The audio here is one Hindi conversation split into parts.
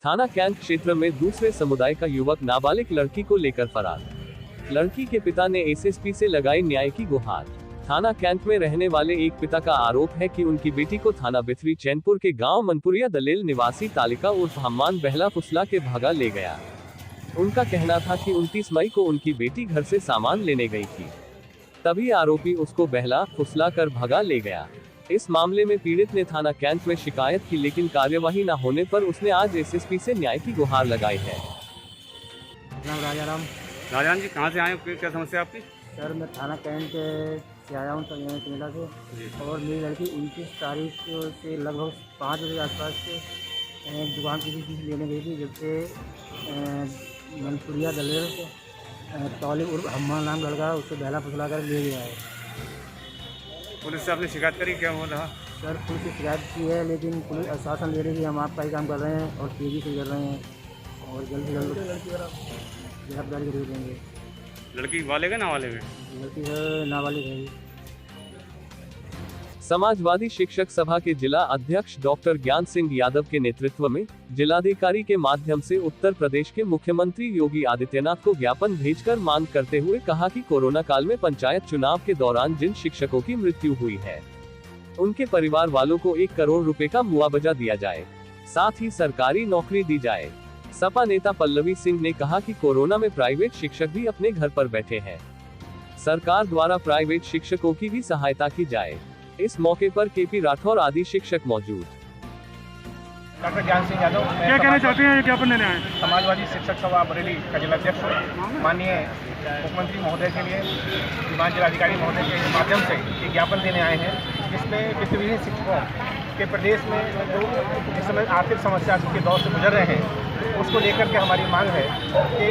थाना कैंट क्षेत्र में दूसरे समुदाय का युवक नाबालिग लड़की को लेकर फरार। लड़की के पिता ने एसएसपी से लगाई न्याय की गुहार। थाना कैंट में रहने वाले एक पिता का आरोप है कि उनकी बेटी को थाना बिथरी चैनपुर के गांव मनपुरिया दलेल निवासी तालिका उर्फ हम्मान बहला फुसला के भागा ले गया। उनका कहना था कि 29 मई को उनकी बेटी घर से सामान लेने गई थी, तभी आरोपी उसको बहला फुसला कर भगा ले गया। इस मामले में पीड़ित ने थाना कैंट में शिकायत की, लेकिन कार्यवाही न होने पर उसने आज एसएसपी से न्याय की गुहार लगाई है। नाम राजाराम। राजान जी कहाँ से आए हो, क्या समस्या आपकी? सर मैं थाना कैंट से आया हूँ कनेडा से, और मेरी लड़की 29 तारीख से लगभग 5 बजे आसपास से दुकान किसी चीज़ लेने गई थी, जब से मनपुरिया दलेर से तौली उर्फ हम्मान नाम लड़का उससे बहला फुसला कर ले गया है। पुलिस से आपने शिकायत करी, क्या हुआ था? सर पुलिस से शिकायत की है, लेकिन पुलिस आश्वासन दे रही है कि हम आपका ही काम कर रहे हैं और तेज़ी से कर रहे हैं और जल्द से जल्द गिरफ्तारी कर देंगे। लड़की वाले का ना वाले में? लड़की है नाबालिग है। समाजवादी शिक्षक सभा के जिला अध्यक्ष डॉक्टर ज्ञान सिंह यादव के नेतृत्व में जिलाधिकारी के माध्यम से उत्तर प्रदेश के मुख्यमंत्री योगी आदित्यनाथ को ज्ञापन भेजकर मांग करते हुए कहा कि कोरोना काल में पंचायत चुनाव के दौरान जिन शिक्षकों की मृत्यु हुई है, उनके परिवार वालों को 1 करोड़ रुपए का मुआवजा दिया जाए, साथ ही सरकारी नौकरी दी जाए। सपा नेता पल्लवी सिंह ने कहा कि कोरोना में प्राइवेट शिक्षक भी अपने घर पर बैठे हैं, सरकार द्वारा प्राइवेट शिक्षकों की भी सहायता की जाए। इस मौके पर केपी राठौर आदि शिक्षक मौजूद। डॉक्टर ज्ञान सिंह यादव, क्या कहना चाहते हैं, ज्ञापन देने आए? समाजवादी शिक्षक सभा बरेली का जिलाध्यक्ष हूँ। माननीय मुख्यमंत्री महोदय के लिए, विमान जिलाधिकारी महोदय के माध्यम से एक ज्ञापन देने आए हैं, जिसमें वित्तविहीन शिक्षकों के प्रदेश में जो इस समय आर्थिक समस्या के दौर से गुजर रहे हैं, उसको लेकर के हमारी मांग है कि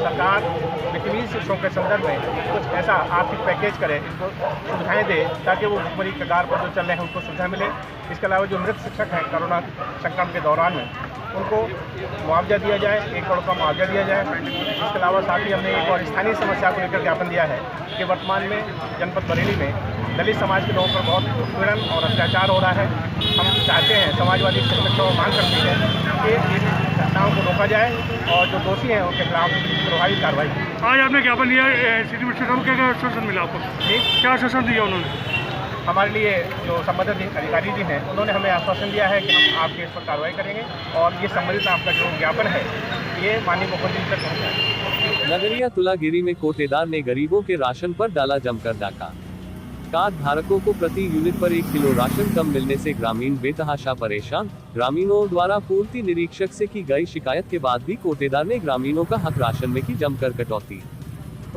सरकार वित्तविहीन शिक्षकों के संदर्भ में कुछ ऐसा आर्थिक पैकेज करे, इनको सुविधाएं दे, ताकि वो भुखमरी कगार पर जो चल रहे हैं उनको सुविधा मिले। इसके अलावा जो मृत शिक्षक हैं कोरोना संक्रमण के दौरान में, उनको मुआवजा दिया जाए, 1 करोड़ का मुआवजा दिया जाए। इसके अलावा साथ ही हमने एक और स्थानीय समस्या को लेकर ज्ञापन दिया है कि वर्तमान में जनपद बरेली में दलित समाज के लोगों पर बहुत उत्पीड़न और अत्याचार हो रहा है। हम चाहते हैं, समाजवादी शिक्षक सभा मांग करती है कि इन घटनाओं को रोका जाए और जो दोषी हैं उनके खिलाफ प्रभावी कार्रवाई की। आज आपने ज्ञापन दिया, सिटी मिनिस्टर को क्या आश्वासन मिला आपको? क्या आश्वासन दिया उन्होंने? हमारे लिए जो संबंधित अधिकारी जी हैं, उन्होंने हमें आश्वासन दिया है कि हम आपके इस पर कार्रवाई करेंगे और ये संबंधित आपका जो ज्ञापन है ये माननीय मुख्यमंत्री तक पहुँचाएंगे। नगरिया तुलागिरी में कोटेदार ने गरीबों के राशन पर डाला जमकर डाका। कार्ड धारकों को प्रति यूनिट पर 1 किलो राशन कम मिलने से ग्रामीण बेतहाशा परेशान। ग्रामीणों द्वारा पूर्ति निरीक्षक से की गई शिकायत के बाद भी कोटेदार ने ग्रामीणों का हक राशन में की जमकर कटौती।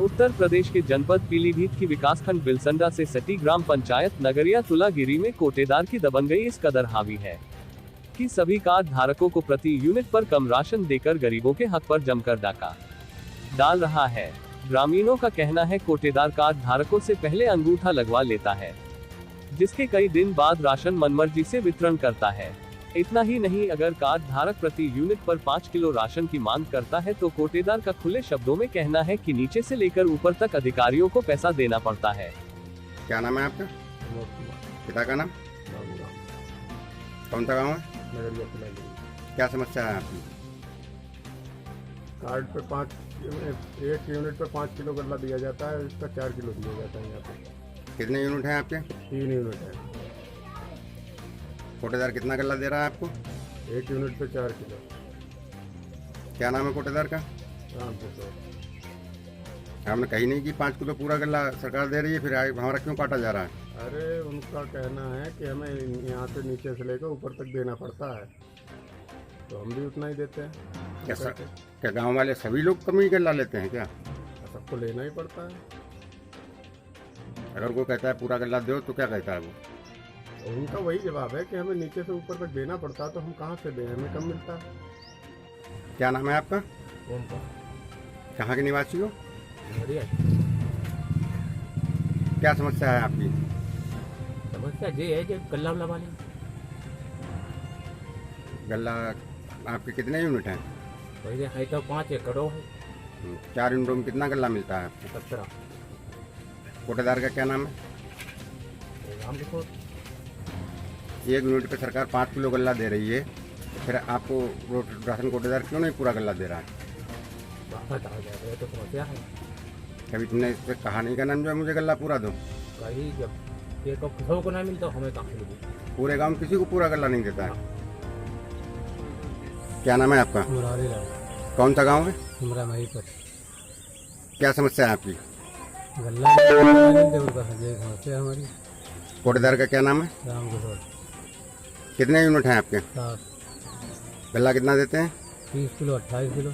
उत्तर प्रदेश के जनपद पीलीभीत की विकासखंड बिलसंडा से सटी ग्राम पंचायत नगरिया तुलागिरी में कोटेदार की दबंगई इस कदर हावी है कि सभी कार्ड धारकों को प्रति यूनिट पर कम राशन देकर गरीबों के हक पर जमकर डाका डाल रहा है। ग्रामीणों का कहना है कोटेदार कार्ड धारकों से पहले अंगूठा लगवा लेता है, जिसके कई दिन बाद राशन मनमर्जी से वितरण करता है। इतना ही नहीं, अगर कार्ड धारक प्रति यूनिट पर 5 किलो राशन की मांग करता है तो कोटेदार का खुले शब्दों में कहना है कि नीचे से लेकर ऊपर तक अधिकारियों को पैसा देना पड़ता है। क्या नाम है आपका? पिता का नाम? कौन सा गाँव है? क्या समस्या है आपकी? कार्ड पे 1 यूनिट पे 5 किलो गल्ला दिया जाता है, इसका 4 किलो दिया जाता है यहाँ पे। कितने यूनिट हैं आपके? 3 यूनिट है। कोटेदार कितना गल्ला दे रहा है आपको? 1 यूनिट पे 4 किलो। क्या नाम है कोटेदार का? राम किशोर। आपने कही नहीं कि 5 किलो पूरा गल्ला सरकार दे रही है, फिर हमारा क्यों काटा जा रहा है? अरे उनका कहना है कि हमें यहाँ से नीचे से लेकर ऊपर तक देना पड़ता है, तो हम भी उतना ही देते हैं। क्या गाँव वाले सभी लोग कम ही गल्ला लेते हैं क्या? सबको लेना ही पड़ता है। अगर कोई कहता है पूरा गल्ला दो तो क्या कहता है वो? उनका वही जवाब है कि हमें नीचे से ऊपर तक देना पड़ता है, तो हम कहाँ से दें, हमें कम मिलता है। क्या नाम है आपका? उनका कहाँ के निवासी हो? बढ़िया। क्या समस्या है आपकी? समस्या ये है कि गल्ला वाले गल्ला आपके कितने यूनिट हैं? पहले है तो 5 एकड़ है। 4 यूनिटों में कितना गल्ला मिलता है आपको? 17। कोटेदार का क्या नाम है? राम किशोर। 1 यूनिट पे सरकार 5 किलो गल्ला दे रही है, फिर आपको राशन कोटेदार क्यों नहीं पूरा गल्ला दे रहा है? बात आ जाएगा, ये तो समस्या है। कभी तुमने इस पर कहा नहीं करना जो है मुझे गल्ला पूरा दो? कहीं जब ये तो किसी को नहीं मिलता, हमें कहाँ से मिलेगी? पूरे गांव में किसी को पूरा गल्ला नहीं देता है। क्या नाम है आपका? मुरारी लाल, कौन सा गांव है? हिमरा मही पर क्या समस्या है आपकी? गल्ला नहीं दे उनका, ये समस्या है हमारी। कोटेदार का क्या नाम है? राम किशोर। कितने यूनिट हैं आपके? 7 गल्ला कितना देते हैं? 30 किलो 28 किलो।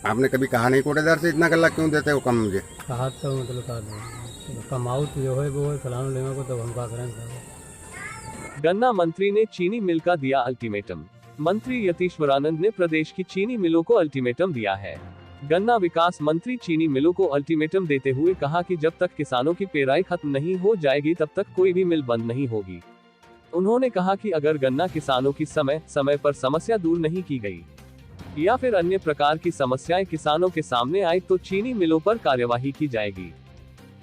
आपने कभी कहा नहीं कोटेदार से इतना गल्ला क्यों देते हो कम मुझे? कहा तो मतलब कहा कमाऊ तो जो है वो है फलाना लेने को, तो हम क्या करें। गन्ना मंत्री ने चीनी मिल का दिया अल्टीमेटम। मंत्री यतीश्वरानंद ने प्रदेश की चीनी मिलों को अल्टीमेटम दिया है। गन्ना विकास मंत्री चीनी मिलों को अल्टीमेटम देते हुए कहा कि जब तक किसानों की पेराई खत्म नहीं हो जाएगी तब तक कोई भी मिल बंद नहीं होगी। उन्होंने कहा कि अगर गन्ना किसानों की समय समय पर समस्या दूर नहीं की गई या फिर अन्य प्रकार की समस्याएं किसानों के सामने आई तो चीनी मिलों पर कार्यवाही की जाएगी।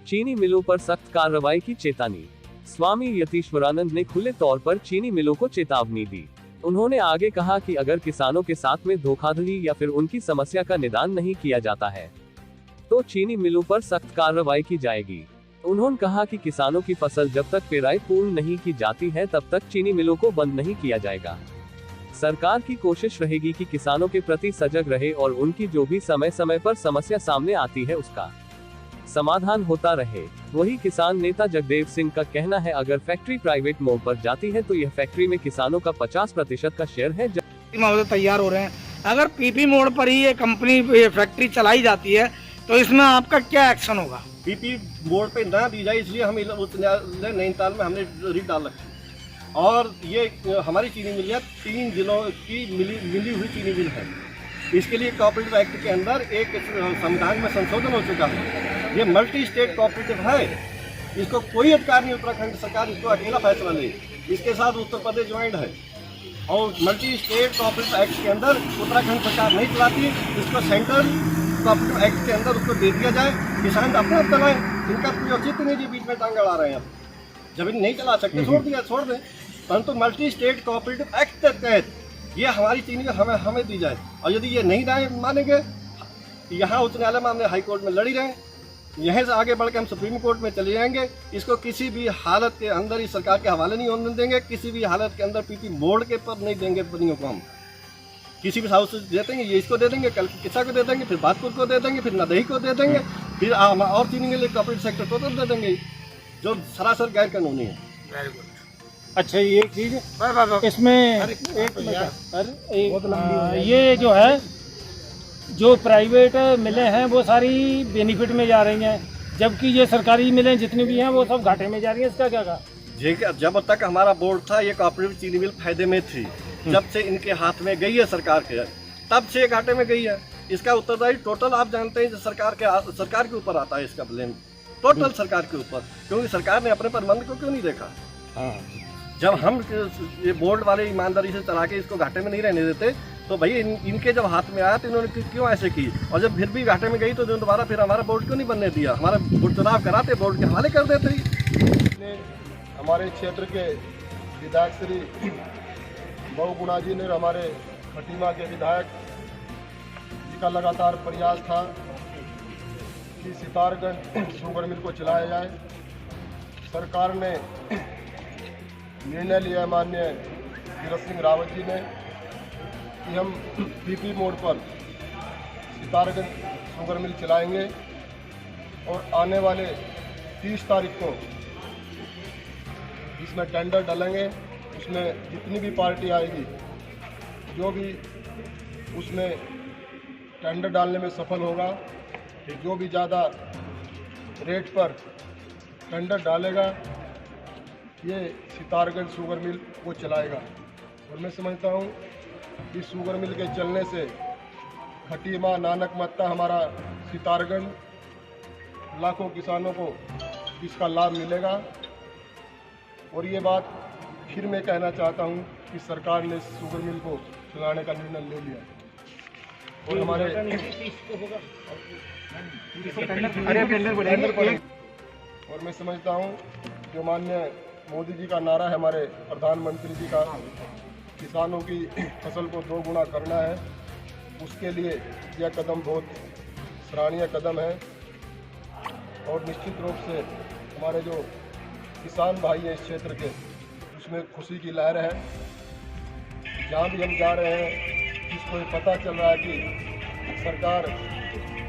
चीनी मिलों पर सख्त कार्रवाई की चेतावनी। स्वामी यतीश्वरानंद ने खुले तौर पर चीनी मिलों को चेतावनी दी। उन्होंने आगे कहा कि अगर किसानों के साथ में धोखाधड़ी या फिर उनकी समस्या का निदान नहीं किया जाता है तो चीनी मिलों पर सख्त कार्रवाई की जाएगी। उन्होंने कहा कि किसानों की फसल जब तक पेराई पूर्ण नहीं की जाती है तब तक चीनी मिलों को बंद नहीं किया जाएगा। सरकार की कोशिश रहेगी कि किसानों के प्रति सजग रहे और उनकी जो भी समय समय पर समस्या सामने आती है उसका समाधान होता रहे। वही किसान नेता जगदेव सिंह का कहना है अगर फैक्ट्री प्राइवेट मोड पर जाती है तो यह फैक्ट्री में किसानों का 50% का शेयर है। महोदय तैयार हो रहे हैं, अगर पीपी मोड पर ही ये कंपनी फैक्ट्री चलाई जाती है तो इसमें आपका क्या एक्शन होगा? पीपी बोर्ड पे ना दी जाए इसलिए हम उच्च न्यायालय नैनीताल में हमने रिट डाल रखी और ये हमारी चीनी मिल 3 जिलों की मिली हुई चीनी मिल है। इसके लिए कोऑपरेटिव एक्ट के अंदर एक संविधान में संशोधन हो चुका है। ये मल्टी स्टेट कोऑपरेटिव है, इसको कोई अधिकार नहीं उत्तराखंड सरकार इसको अकेला फैसला ले। इसके साथ उत्तर प्रदेश ज्वाइंट है और मल्टी स्टेट कोऑपरेटिव एक्ट के अंदर उत्तराखंड सरकार नहीं चलाती, इसको सेंट्रल कोऑपरेटिव एक्ट के अंदर उसको दे दिया जाए। किसान अपना चलाएं, इनका कोई औचित्य नहीं जी बीच में टांग अड़ा रहे हैं। अब जब नहीं चला सकते छोड़ दें, परंतु मल्टी स्टेट कोऑपरेटिव एक्ट के तहत ये हमारी चीनी हमें दी जाए। और यदि ये नहीं मानेंगे, यहाँ उच्च न्यायालय में हमने हाई कोर्ट में लड़ी रहे, यहीं से आगे बढ़ के हम सुप्रीम कोर्ट में चले जाएंगे। इसको किसी भी हालत के अंदर इस सरकार के हवाले नहीं होने देंगे, किसी भी हालत के अंदर पीपी मोड़ के पर नहीं देंगे बनियों को। हम किसी भी हाउस से दे देंगे, ये इसको दे देंगे, कल किसा को दे देंगे, फिर बादपुर को दे देंगे, फिर नदही को दे देंगे, फिर और चीनी के लिए कॉर्पोरेट सेक्टर को दे देंगे, जो सरासर गैर कानूनी है। अच्छा, ये चीज इसमें ये जो है जो प्राइवेट मिलें हैं वो सारी बेनिफिट में जा रही हैं, जबकि ये सरकारी मिलें जितनी भी हैं वो सब घाटे में जा रही हैं। इसका क्या कहा? जी, जब तक हमारा बोर्ड था ये कोऑपरेटिव चीनी मिल फायदे में थी, जब से इनके हाथ में गई है सरकार के तब से घाटे में गई है। इसका उत्तरदायी टोटल आप जानते हैं सरकार के ऊपर आता है, इसका ब्लेम टोटल सरकार के ऊपर, क्योंकि सरकार ने अपने प्रबंध को क्यों नहीं देखा। जब हम ये बोर्ड वाले ईमानदारी से चला के इसको घाटे में नहीं रहने देते तो भाई इनके जब हाथ में आया तो इन्होंने क्यों ऐसे की, और जब फिर भी घाटे में गई तो दोबारा फिर हमारा बोर्ड क्यों नहीं बनने दिया, हमारा चुनाव कराते बोर्ड के हवाले कर देते ही। हमारे क्षेत्र के विधायक श्री बहुगुणा जी ने, हमारे खटीमा के विधायक जी का लगातार प्रयास था कि सितारगंज शुगर मिल को चलाया जाए। सरकार ने निर्णय लिया माननीय तीरथ सिंह रावत जी ने कि हम पीपी मोड पर सितारगंज शुगर मिल चलाएंगे और आने वाले 30 तारीख को इसमें टेंडर डालेंगे। उसमें जितनी भी पार्टी आएगी, जो भी उसमें टेंडर डालने में सफल होगा, जो भी ज़्यादा रेट पर टेंडर डालेगा ये सितारगंज शुगर मिल वो चलाएगा। और मैं समझता हूँ कि शुगर मिल के चलने से खटीमा, नानक मत्ता, हमारा सितारगंज लाखों किसानों को इसका लाभ मिलेगा। और ये बात फिर मैं कहना चाहता हूँ कि सरकार ने शुगर मिल को चलाने का निर्णय ले लिया और हमारे और मैं समझता हूँ जो माननीय मोदी जी का नारा है, हमारे प्रधानमंत्री जी का किसानों की फसल को 2 गुना करना है, उसके लिए यह कदम बहुत सराहनीय कदम है। और निश्चित रूप से हमारे जो किसान भाई हैं इस क्षेत्र के, उसमें खुशी की लहर है। जहाँ भी हम जा रहे हैं, जिसको ये पता चल रहा है कि सरकार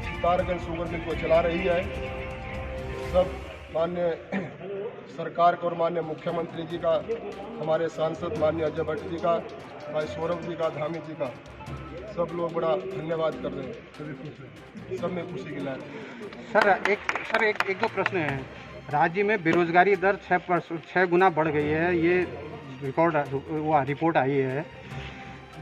सितारगंज शुगर मिल को चला रही है, सब माननीय सरकार को और माननीय मुख्यमंत्री जी का, हमारे सांसद माननीय अजय भट्ट जी का, भाई सौरभ जी का, धामी जी का, सब लोग बड़ा धन्यवाद कर रहे हैं। सब में खुशी की लहर। सर एक दो प्रश्न हैं। राज्य में बेरोजगारी दर 6 गुना बढ़ गई है, ये रिपोर्ट आई है।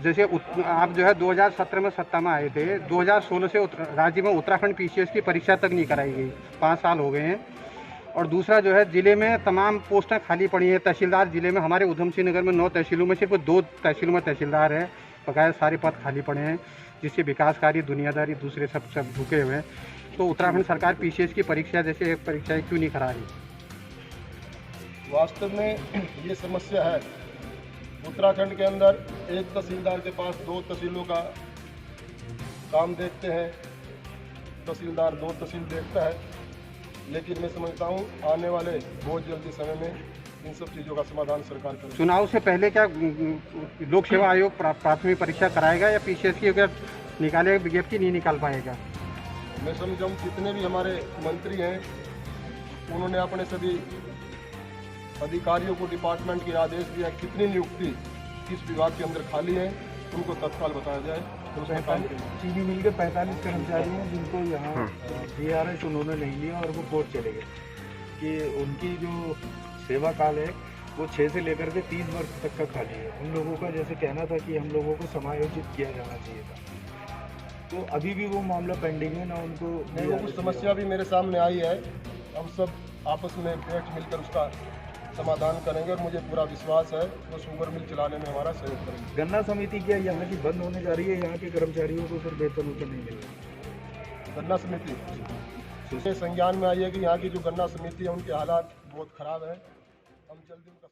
जैसे आप जो है 2017 में सत्ता में आए थे, 2016 से राज्य में उत्तराखंड PCS की परीक्षा तक नहीं कराई गई, 5 साल हो गए हैं। और दूसरा जो है, जिले में तमाम पोस्टें खाली पड़ी हैं। तहसीलदार जिले में हमारे उधम सिंह नगर में 9 तहसीलों में सिर्फ 2 तहसीलों में तहसीलदार है, बकाया सारे पद खाली पड़े हैं, जिससे विकास कार्य, दुनियादारी, दूसरे सब रुके हुए हैं। तो उत्तराखंड सरकार PCS की परीक्षा जैसे एक परीक्षाएं क्यों नहीं करा रही? वास्तव में ये समस्या है। उत्तराखंड के अंदर एक तहसीलदार के पास 2 तहसीलों का काम देखते हैं, तहसीलदार 2 तहसील देखता है। लेकिन मैं समझता हूँ आने वाले बहुत जल्दी समय में इन सब चीज़ों का समाधान सरकार करेगी। चुनाव से पहले क्या लोक सेवा आयोग प्राथमिक परीक्षा कराएगा या PCS की अगर निकालेगा विज्ञप्ति नहीं निकाल पाएगा? मैं समझता हूँ जितने भी हमारे मंत्री हैं, उन्होंने अपने सभी अधिकारियों को डिपार्टमेंट के आदेश दिया, कितनी नियुक्ति किस विभाग के अंदर खाली है उनको तत्काल बताया जाए। तो उसमें काम करें। चीनी मिल के 45 कर्मचारी हैं जिनको यहाँ DRS उन्होंने नहीं लिया और वो कोर्ट चले गए कि उनकी जो सेवा काल है वो 6 से लेकर के 3 वर्ष तक का खाली है। उन लोगों का जैसे कहना था कि हम लोगों को समायोजित किया जाना चाहिए था, तो अभी भी वो मामला पेंडिंग है ना। उनको वो कुछ समस्या भी मेरे सामने आई है, हम सब आपस में बैठ मिलकर उसका समाधान करेंगे और मुझे पूरा विश्वास है वो शुगर मिल चलाने में हमारा सहयोग करेंगे। गन्ना समिति क्या यहाँ की बंद होने जा रही है? यहाँ के कर्मचारियों को फिर वेतन नहीं मिलेगा? गन्ना समिति संज्ञान में आई है कि यहाँ की जो गन्ना समिति है उनके हालात बहुत ख़राब है। हम जल्दी उनका